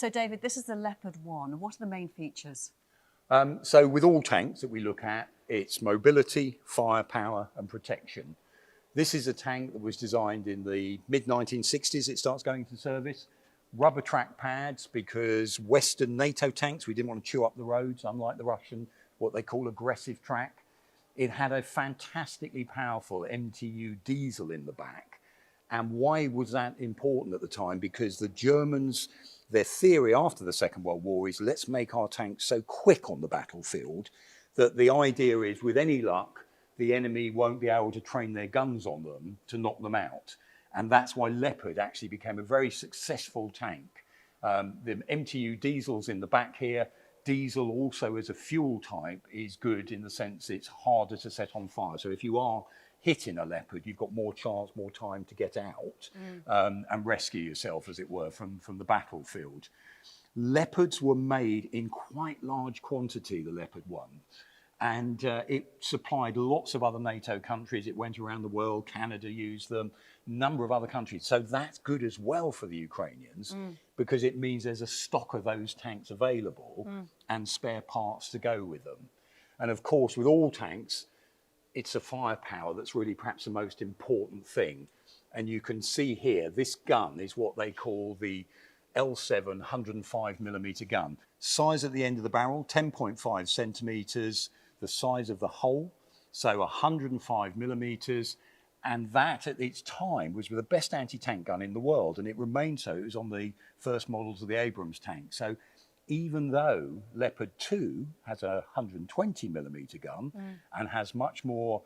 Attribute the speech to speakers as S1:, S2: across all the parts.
S1: So David, this is the Leopard 1. What are the main features?
S2: So with all tanks that we look at, it's mobility, firepower and protection. This is a tank that was designed in the mid-1960s. It starts going into service. Rubber track pads, because Western NATO tanks, we didn't want to chew up the roads, unlike the Russian, what they call aggressive track. It had a fantastically powerful MTU diesel in the back. And why was that important at the time? Because the Germans, their theory after the Second World War is, let's make our tanks so quick on the battlefield that the idea is, with any luck, the enemy won't be able to train their guns on them to knock them out. And that's why Leopard actually became a very successful tank. The MTU diesel's in the back here. Diesel also as a fuel type is good in the sense it's harder to set on fire. So if you are hitting a Leopard, you've got more chance, more time to get out and rescue yourself, as it were, from the battlefield. Leopards were made in quite large quantity, the Leopard 1. And it supplied lots of other NATO countries. It went around the world. Canada used them, a number of other countries. So that's good as well for the Ukrainians because it means there's a stock of those tanks available and spare parts to go with them. And of course, with all tanks, it's a firepower that's really perhaps the most important thing. And you can see here, this gun is what they call the L7 105mm gun. Size at the end of the barrel, 10.5 centimetres. The size of the hull, so 105mm, and that at its time was the best anti-tank gun in the world, and it remained so. It was on the first models of the Abrams tank. So even though Leopard 2 has a 120mm gun and has much more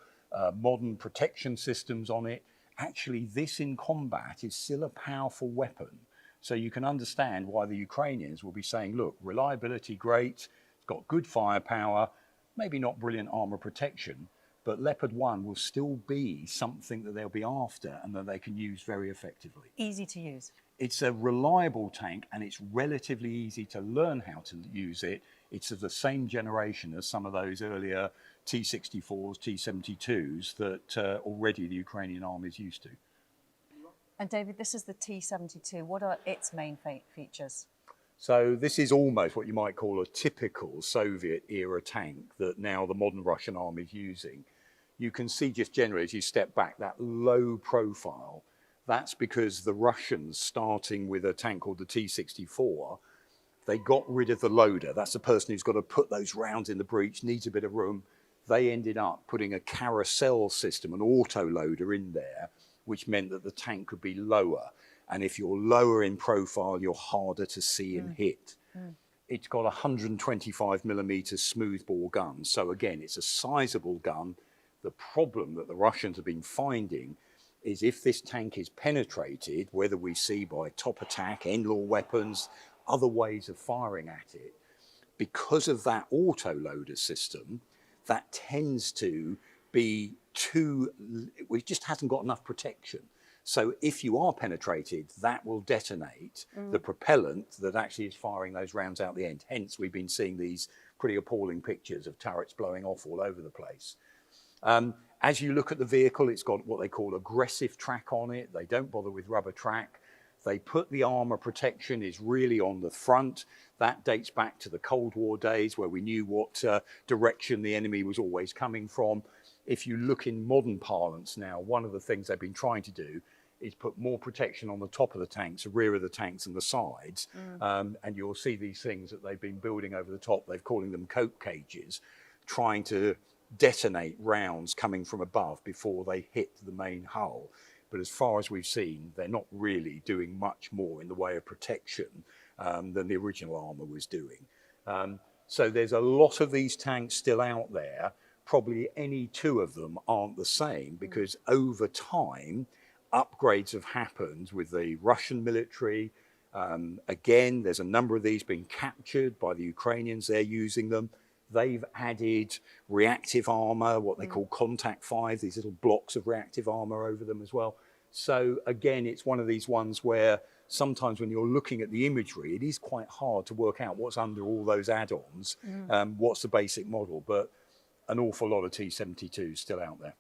S2: modern protection systems on it, actually this in combat is still a powerful weapon. So you can understand why the Ukrainians will be saying, look, reliability great, it's got good firepower, maybe not brilliant armor protection, but Leopard 1 will still be something that they'll be after and that they can use very effectively.
S1: Easy to use.
S2: It's a reliable tank and it's relatively easy to learn how to use it. It's of the same generation as some of those earlier T-64s, T-72s that already the Ukrainian army is used to.
S1: And David, this is the T-72. What are its main features?
S2: So this is almost what you might call a typical Soviet-era tank that now the modern Russian army is using. You can see just generally as you step back that low profile. That's because the Russians, starting with a tank called the T-64, they got rid of the loader. That's the person who's got to put those rounds in the breech, needs a bit of room. They ended up putting a carousel system, an auto loader in there, which meant that the tank could be lower. And if you're lower in profile, you're harder to see and hit. It's got a 125mm smoothbore gun. So again, it's a sizable gun. The problem that the Russians have been finding is if this tank is penetrated, whether we see by top attack, end-law weapons, other ways of firing at it, because of that auto-loader system, that tends to be it just hasn't got enough protection. So if you are penetrated, that will detonate the propellant that actually is firing those rounds out the end. Hence, we've been seeing these pretty appalling pictures of turrets blowing off all over the place. As you look at the vehicle, it's got what they call aggressive track on it. They don't bother with rubber track. They put the armor protection is really on the front. That dates back to the Cold War days where we knew what direction the enemy was always coming from. If you look in modern parlance now, one of the things they've been trying to do is put more protection on the top of the tanks, the rear of the tanks and the sides. And you'll see these things that they've been building over the top. They're calling them coke cages, trying to detonate rounds coming from above before they hit the main hull. But as far as we've seen, they're not really doing much more in the way of protection than the original armor was doing. So there's a lot of these tanks still out there. Probably any two of them aren't the same because over time, upgrades have happened with the Russian military. Again, there's a number of these being captured by the Ukrainians. They're using them. They've added reactive armor, what they call contact 5, these little blocks of reactive armor over them as well. So again, it's one of these ones where sometimes when you're looking at the imagery, it is quite hard to work out what's under all those add-ons, what's the basic model, but an awful lot of T-72s still out there.